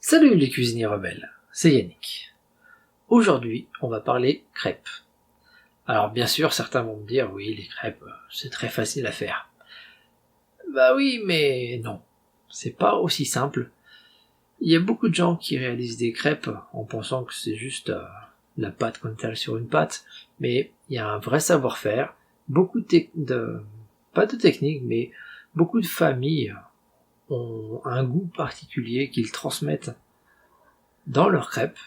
Salut les cuisiniers rebelles, c'est Yannick. Aujourd'hui, on va parler crêpes. Alors bien sûr, certains vont me dire, oui, les crêpes, c'est très facile à faire. Bah oui, mais non, c'est pas aussi simple. Il y a beaucoup de gens qui réalisent des crêpes en pensant que c'est juste la pâte qu'on étale sur une pâte, mais il y a un vrai savoir-faire, beaucoup pas de technique, mais beaucoup de familles ont un goût particulier qu'ils transmettent dans leurs crêpes.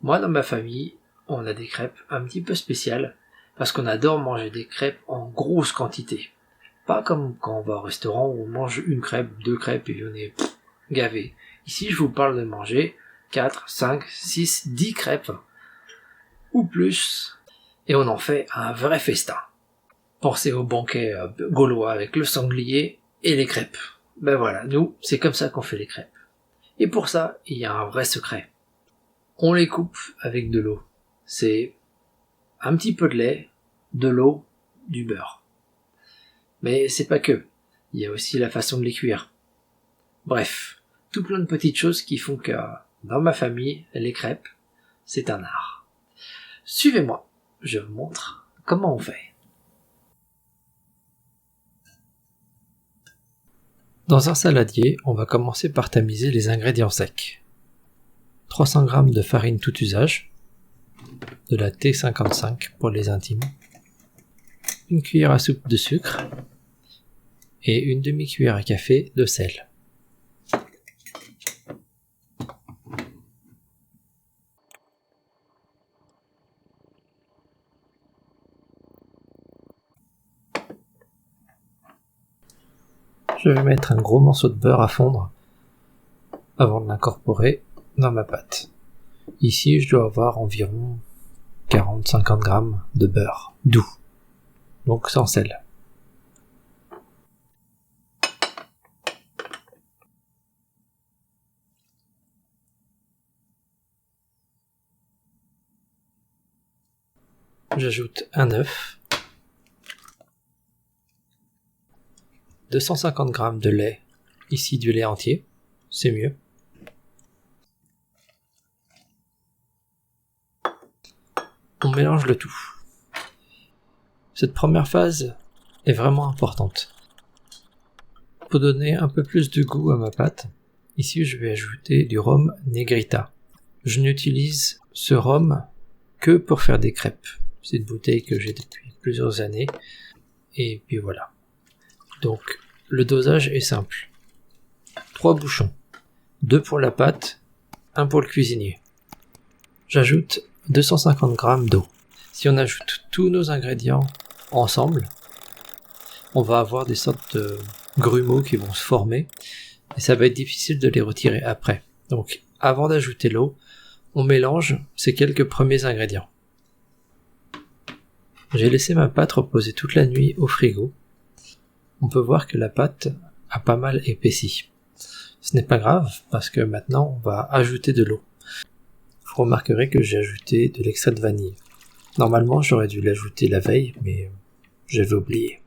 Moi, dans ma famille, on a des crêpes un petit peu spéciales parce qu'on adore manger des crêpes en grosse quantité. Pas comme quand on va au restaurant où on mange une crêpe, deux crêpes et on est gavé. Ici, je vous parle de manger 4, 5, 6, 10 crêpes ou plus et on en fait un vrai festin. Pensez au banquet gaulois avec le sanglier et les crêpes. Ben voilà, nous, c'est comme ça qu'on fait les crêpes. Et pour ça, il y a un vrai secret. On les coupe avec de l'eau. C'est un petit peu de lait, de l'eau, du beurre. Mais c'est pas que. Il y a aussi la façon de les cuire. Bref, tout plein de petites choses qui font que, dans ma famille, les crêpes, c'est un art. Suivez-moi, je vous montre comment on fait. Dans un saladier, on va commencer par tamiser les ingrédients secs. 300 g de farine tout usage, de la T55 pour les intimes, une cuillère à soupe de sucre et une demi-cuillère à café de sel. Je vais mettre un gros morceau de beurre à fondre avant de l'incorporer dans ma pâte. Ici, je dois avoir environ 40-50 g de beurre doux, donc sans sel. J'ajoute un œuf, 250 g de lait, ici du lait entier, c'est mieux. On mélange le tout. Cette première phase est vraiment importante. Pour donner un peu plus de goût à ma pâte, ici je vais ajouter du rhum Negrita. Je n'utilise ce rhum que pour faire des crêpes. C'est une bouteille que j'ai depuis plusieurs années. Et puis voilà. Donc le dosage est simple. 3 bouchons. 2 pour la pâte, 1 pour le cuisinier. J'ajoute 250 g d'eau. Si on ajoute tous nos ingrédients ensemble, on va avoir des sortes de grumeaux qui vont se former et ça va être difficile de les retirer après. Donc avant d'ajouter l'eau, on mélange ces quelques premiers ingrédients. J'ai laissé ma pâte reposer toute la nuit au frigo. On peut voir que la pâte a pas mal épaissi. Ce n'est pas grave parce que maintenant on va ajouter de l'eau. Vous remarquerez que j'ai ajouté de l'extrait de vanille. Normalement j'aurais dû l'ajouter la veille, mais j'avais oublié.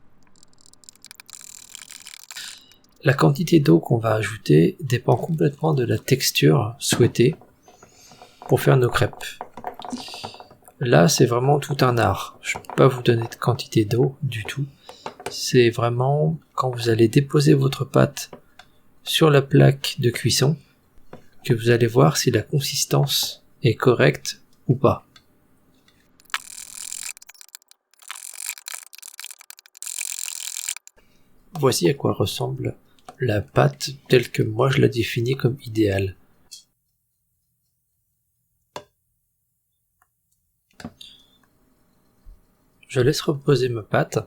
La quantité d'eau qu'on va ajouter dépend complètement de la texture souhaitée pour faire nos crêpes. Là, c'est vraiment tout un art. Je ne peux pas vous donner de quantité d'eau du tout. C'est vraiment quand vous allez déposer votre pâte sur la plaque de cuisson que vous allez voir si la consistance est correcte ou pas. Voici à quoi ressemble la pâte telle que moi je la définis comme idéale. Je laisse reposer ma pâte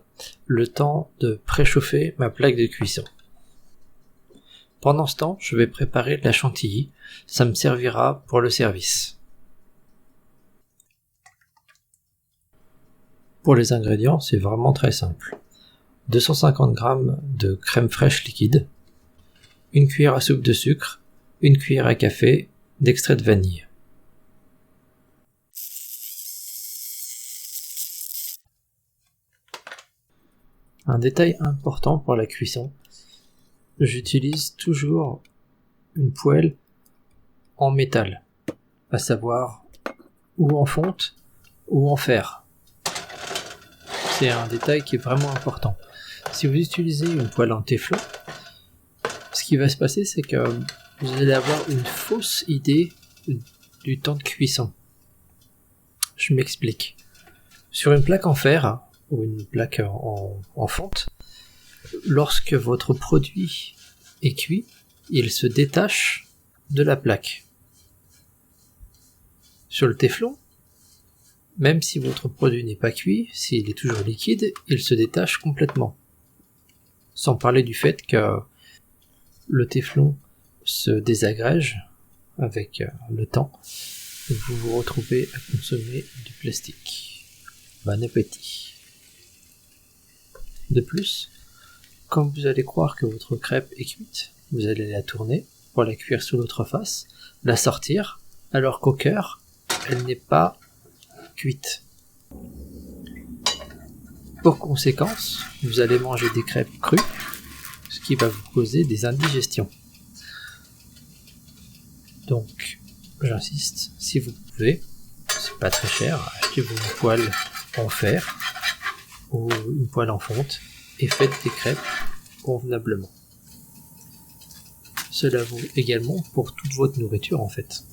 le temps de préchauffer ma plaque de cuisson. Pendant ce temps, je vais préparer de la chantilly, ça me servira pour le service. Pour les ingrédients, c'est vraiment très simple. 250 g de crème fraîche liquide, une cuillère à soupe de sucre, une cuillère à café d'extrait de vanille. Un détail important pour la cuisson, j'utilise toujours une poêle en métal, à savoir ou en fonte ou en fer. C'est un détail qui est vraiment important. Si vous utilisez une poêle en téflon, ce qui va se passer, c'est que vous allez avoir une fausse idée du temps de cuisson. Je m'explique. Sur une plaque en fer ou une plaque en fonte, lorsque votre produit est cuit, il se détache de la plaque. Sur le téflon, même si votre produit n'est pas cuit, s'il est toujours liquide, il se détache complètement. Sans parler du fait que le téflon se désagrège avec le temps, et vous vous retrouvez à consommer du plastique. Bon appétit. De plus, quand vous allez croire que votre crêpe est cuite, vous allez la tourner pour la cuire sous l'autre face, la sortir, alors qu'au cœur, elle n'est pas cuite. Pour conséquence, vous allez manger des crêpes crues, ce qui va vous causer des indigestions. Donc, j'insiste, si vous pouvez, c'est pas très cher, achetez-vous une poêle en fer ou une poêle en fonte et faites des crêpes convenablement. Cela vaut également pour toute votre nourriture en fait.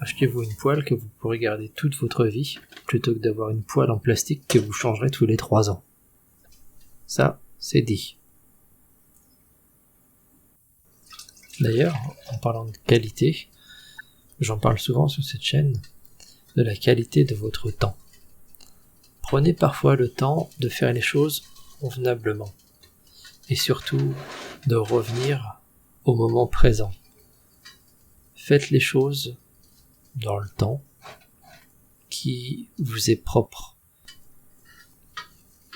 Achetez-vous une poêle que vous pourrez garder toute votre vie, plutôt que d'avoir une poêle en plastique que vous changerez tous les 3 ans. Ça, c'est dit. D'ailleurs, en parlant de qualité, j'en parle souvent sur cette chaîne, de la qualité de votre temps. Prenez parfois le temps de faire les choses convenablement, et surtout de revenir au moment présent. Faites les choses dans le temps qui vous est propre.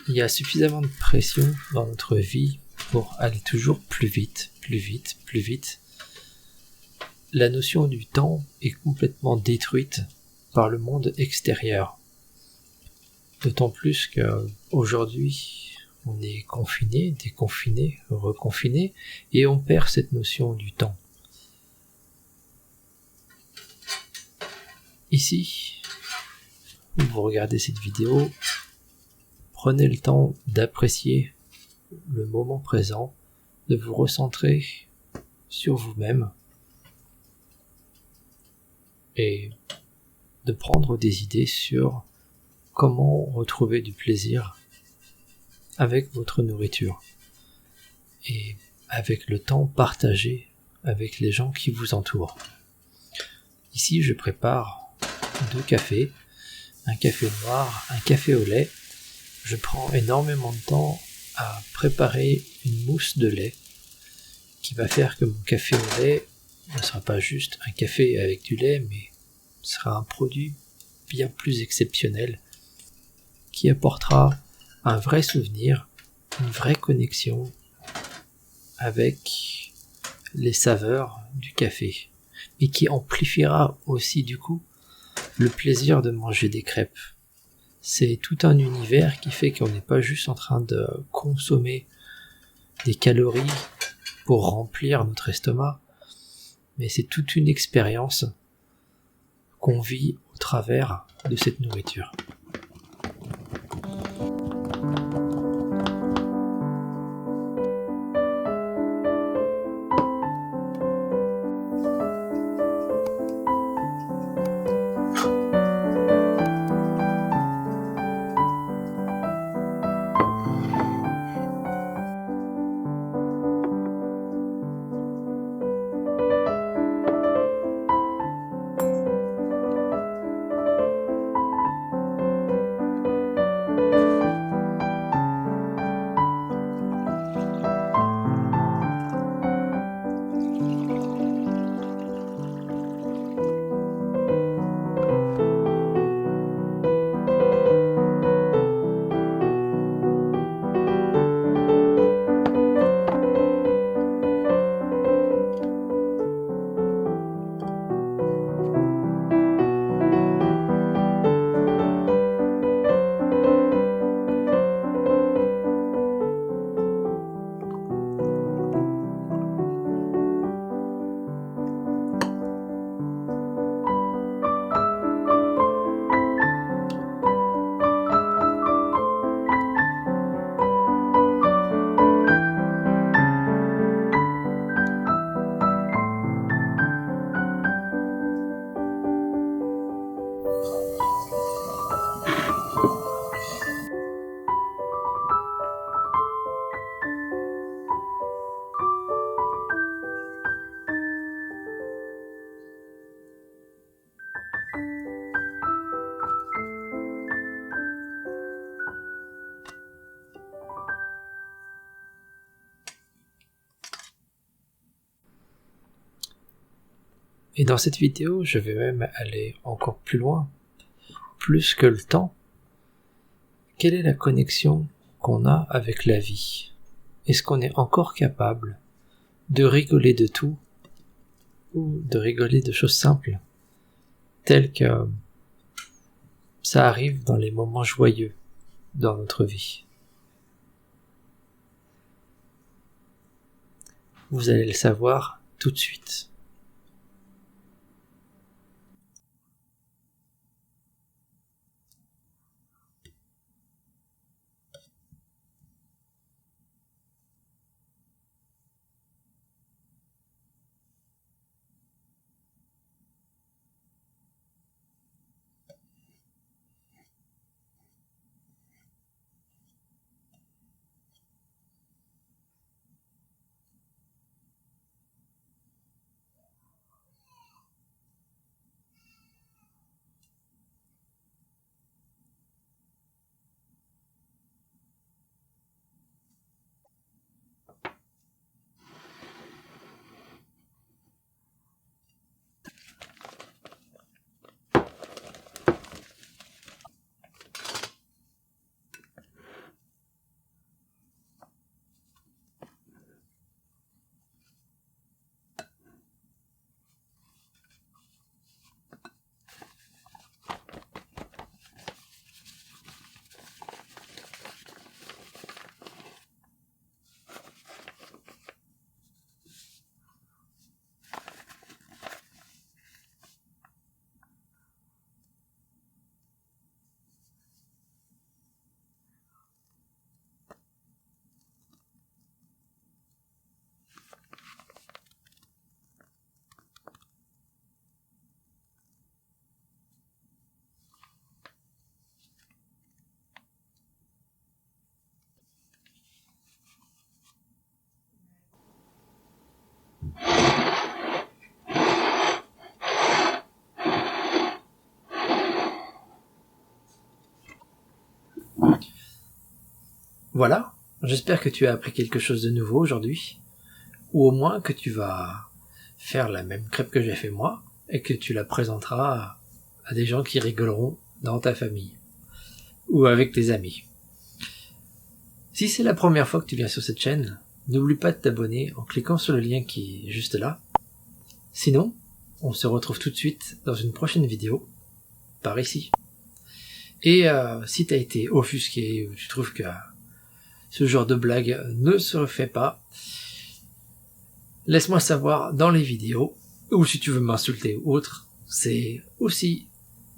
Il y a suffisamment de pression dans notre vie pour aller toujours plus vite, plus vite, plus vite. La notion du temps est complètement détruite par le monde extérieur. D'autant plus qu'aujourd'hui, on est confiné, déconfiné, reconfiné, et on perd cette notion du temps. Ici, vous regardez cette vidéo, prenez le temps d'apprécier le moment présent, de vous recentrer sur vous-même et de prendre des idées sur comment retrouver du plaisir avec votre nourriture et avec le temps partagé avec les gens qui vous entourent. Ici, je prépare 2 cafés, un café noir, un café au lait. Je prends énormément de temps à préparer une mousse de lait qui va faire que mon café au lait ne sera pas juste un café avec du lait, mais sera un produit bien plus exceptionnel qui apportera un vrai souvenir, une vraie connexion avec les saveurs du café et qui amplifiera aussi du coup le plaisir de manger des crêpes. C'est tout un univers qui fait qu'on n'est pas juste en train de consommer des calories pour remplir notre estomac, mais c'est toute une expérience qu'on vit au travers de cette nourriture. Et dans cette vidéo, je vais même aller encore plus loin, plus que le temps. Quelle est la connexion qu'on a avec la vie? Est-ce qu'on est encore capable de rigoler de tout, ou de rigoler de choses simples, telles que ça arrive dans les moments joyeux dans notre vie? Vous allez le savoir tout de suite. Voilà, j'espère que tu as appris quelque chose de nouveau aujourd'hui, ou au moins que tu vas faire la même crêpe que j'ai fait moi, et que tu la présenteras à des gens qui rigoleront dans ta famille, ou avec tes amis. Si c'est la première fois que tu viens sur cette chaîne, n'oublie pas de t'abonner en cliquant sur le lien qui est juste là. Sinon, on se retrouve tout de suite dans une prochaine vidéo, par ici. Et si t'as été offusqué, ou tu trouves que ce genre de blague ne se refait pas, laisse-moi savoir dans les vidéos, ou si tu veux m'insulter ou autre, c'est aussi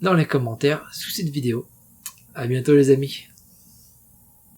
dans les commentaires sous cette vidéo. À bientôt les amis.